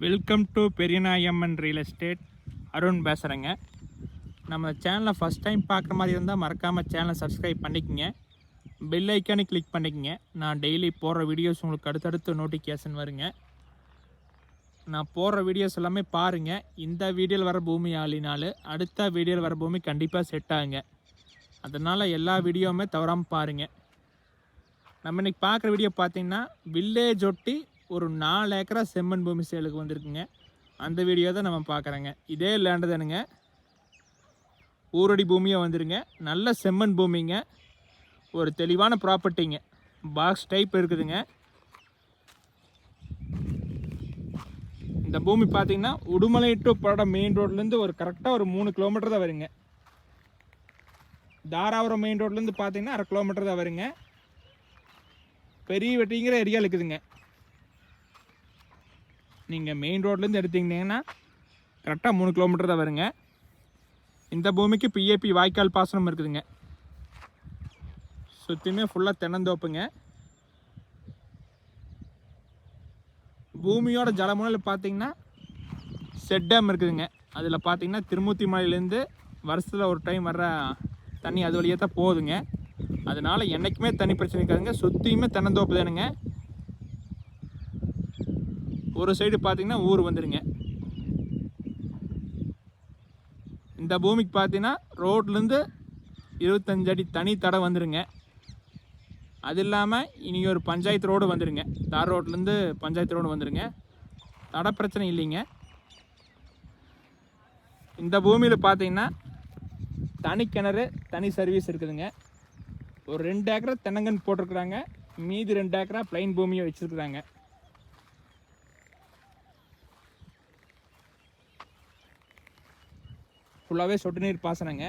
Welcome to Periyanayamman real estate. Arun பேசுகிறேங்க. நம்ம சேனலை ஃபஸ்ட் டைம் பார்க்குற மாதிரி இருந்தால் மறக்காமல் சேனலை சப்ஸ்கிரைப் பண்ணிக்கோங்க. பெல் ஐக்கானே கிளிக் பண்ணிக்கோங்க. நான் டெய்லி போடுற வீடியோஸ் உங்களுக்கு அடுத்தடுத்து நோட்டிஃபிகேஷன் வருங்க. நான் போடுற வீடியோஸ் எல்லாமே பாருங்கள். இந்த வீடியோவில் வர பூமி ஆளினாலும் அடுத்த வீடியோவில் வர பூமி கண்டிப்பாக செட் ஆகுங்க. அதனால் எல்லா வீடியோவுமே தவறாமல் பாருங்கள். நம்ம இன்றைக்கி பார்க்குற வீடியோ பார்த்திங்கன்னா வில்லேஜ் ஒட்டி ஒரு 4 ஏக்கரா செம்மண் பூமி சேலுக்கு வந்திருக்குங்க. அந்த வீடியோ தான் நம்ம பார்க்குறோங்க. இதே லேண்டு தானுங்க, ஊரடி பூமியாக வந்துருங்க. நல்ல செம்மண் பூமிங்க, ஒரு தெளிவான ப்ராப்பர்ட்டிங்க. பாக்ஸ் டைப் இருக்குதுங்க. இந்த பூமி பார்த்திங்கன்னா உடுமலை டு படம் மெயின் ரோட்லேருந்து ஒரு கரெக்டாக ஒரு 3 கிலோமீட்டர் தான் வருங்க. தாராபுரம் மெயின் ரோட்லேருந்து பார்த்திங்கன்னா 1/2 கிலோமீட்டர் தான் வருங்க. பெரிய வெட்டிங்கிற ஏரியா இருக்குதுங்க. நீங்கள் மெயின் ரோட்லேருந்து எடுத்தீங்கன்னா கரெக்டாக 3 கிலோமீட்டர் தான் வருங்க. இந்த பூமிக்கு பிஏபி வாய்க்கால் பாசனம் இருக்குதுங்க. சுற்றியுமே ஃபுல்லாக தென்னந்தோப்புங்க. பூமியோட ஜலமுனையில் பார்த்தீங்கன்னா செட் டேம் இருக்குதுங்க. அதில் பார்த்தீங்கன்னா திருமூர்த்தி மலையிலேருந்து வருஷத்தில் ஒரு டைம் வர்ற தண்ணி அது வழியாக தான் போகுதுங்க. அதனால் என்றைக்குமே தண்ணி பிரச்சனை இருக்காதுங்க. சுற்றியுமே தென்னந்தோப்பு தானுங்க. ஒரு சைடு பார்த்தீங்கன்னா ஊர் வந்துடுங்க. இந்த பூமிக்கு பார்த்தீங்கன்னா ரோட்லேருந்து 25 அடி தனி தடை வந்துடுங்க. அது இல்லாமல் இனி ஒரு பஞ்சாயத்து ரோடு வந்துடுங்க. தார் ரோட்லேருந்து பஞ்சாயத்து ரோடு வந்துடுங்க. தடை பிரச்சனை இல்லைங்க. இந்த பூமியில் பார்த்தீங்கன்னா தனி கிணறு, தனி சர்வீஸ் இருக்குதுங்க. ஒரு 2 ஏக்கரா தென்னங்கன்று போட்டிருக்குறாங்க. மீதி 2 ஏக்கரா பிளைன் பூமியை வச்சுருக்குறாங்க. ஃபுல்லாகவே சொட்டு நீர் பாசனங்க.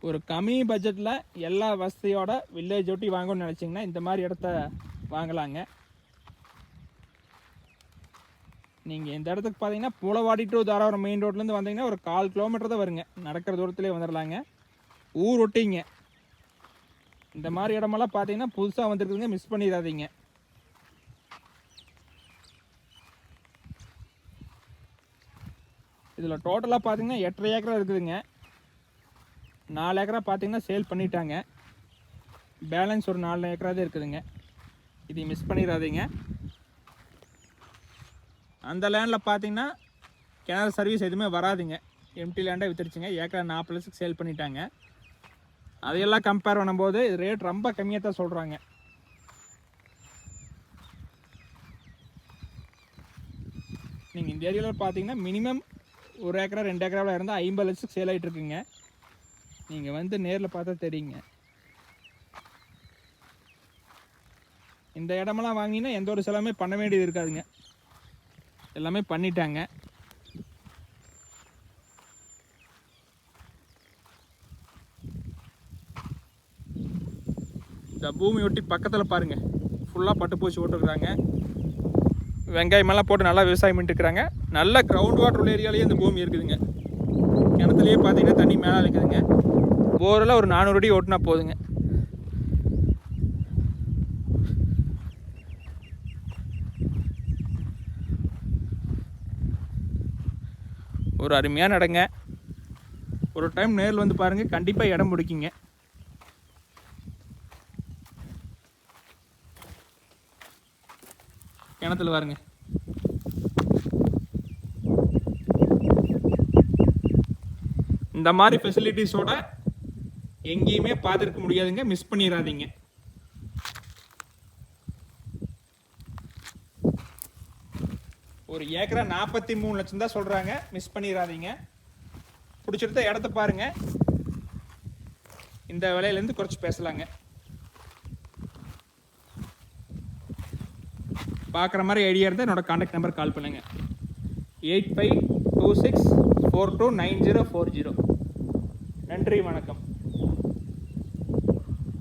ஒரு கம்மி பட்ஜெட்டில் எல்லா வசதியோட வில்லேஜ் ஒட்டி வாங்கணும்னு நினச்சிங்கன்னா இந்த மாதிரி இடத்த வாங்கலாங்க. நீங்கள் இந்த இடத்துக்கு பார்த்தீங்கன்னா பூலவாடி டு தாராபுரம் மெயின் ரோட்லேருந்து வந்தீங்கன்னா ஒரு 1/4 கிலோமீட்டர் தான் வருங்க. நடக்கிற தூரத்துலேயே வந்துடலாங்க. ஊர் ஒட்டிங்க. இந்த மாதிரி இடமெல்லாம் பார்த்தீங்கன்னா புதுசாக வந்துருக்குதுங்க, மிஸ் பண்ணிடாதீங்க. இதில் டோட்டலாக பார்த்தீங்கன்னா 8.5 ஏக்கரா இருக்குதுங்க. 4 ஏக்கரா பார்த்தீங்கன்னா சேல் பண்ணிட்டாங்க. பேலன்ஸ் ஒரு 4 ஏக்கரா தான் இருக்குதுங்க. இதை மிஸ் பண்ணிடாதீங்க. அந்த லேண்டில் பார்த்தீங்கன்னா கிணறு சர்வீஸ் எதுவுமே வராதுங்க. எம்டி லேண்டாக விற்றுருச்சுங்க. ஏக்கரா 40 லட்சத்துக்கு சேல் பண்ணிட்டாங்க. அதையெல்லாம் கம்பேர் பண்ணும்போது ரேட் ரொம்ப கம்மியாக தான் சொல்கிறாங்க. நீங்கள் இந்த ஏரியாவில் பார்த்தீங்கன்னா மினிமம் 1 ஏக்கரா 2 ஏக்கராவில் இருந்தால் 50 லட்சத்துக்கு சேல் ஆகிட்டு இருக்குங்க. நீங்கள் வந்து நேரில் பார்த்தா தெரியுங்க. இந்த இடமெல்லாம் வாங்கினா எந்த ஒரு செலவுமே பண்ண வேண்டியது இருக்காதுங்க. எல்லாமே பண்ணிட்டாங்க. இந்த பூமி ஒட்டி பக்கத்தில் பாருங்கள், ஃபுல்லாக பட்டுப்பூச்சி போட்டுருக்குறாங்க. வெங்காயமெல்லாம் போட்டு நல்லா விவசாயம் பண்ணிட்டுருக்குறாங்க. நல்ல கிரவுண்ட் வாட்டர் உள்ள ஏரியாலேயே இந்த பூமி இருக்குதுங்க. கிணத்துலேயே பார்த்தீங்கன்னா தண்ணி மேலே இருக்குதுங்க. போரில் ஒரு 400 அடி ஓட்டினா போதுங்க. ஒரு அருமையான இடங்க. ஒரு டைம் நேரில் வந்து பாருங்கள், கண்டிப்பாக இடம் பிடிக்குங்க. கிணத்துல பாருங்க. இந்த மாதிரி ஃபெசிலிட்டிஸோட எங்கேயுமே பார்த்துருக்க முடியாதுங்க. மிஸ் பண்ணிடாதீங்க. ஒரு ஏக்கரா 43 லட்சம் தான் சொல்கிறாங்க. மிஸ் பண்ணிடாதீங்க. பிடிச்சிருந்த இடத்த பாருங்க. இந்த விலையிலேருந்து குறைச்சி பேசலாங்க. பார்க்குற மாதிரி ஐடியா இருந்தால் என்னோடய கான்டாக்ட் நம்பர் கால் பண்ணுங்கள். 8526429040. நன்றி, வணக்கம்.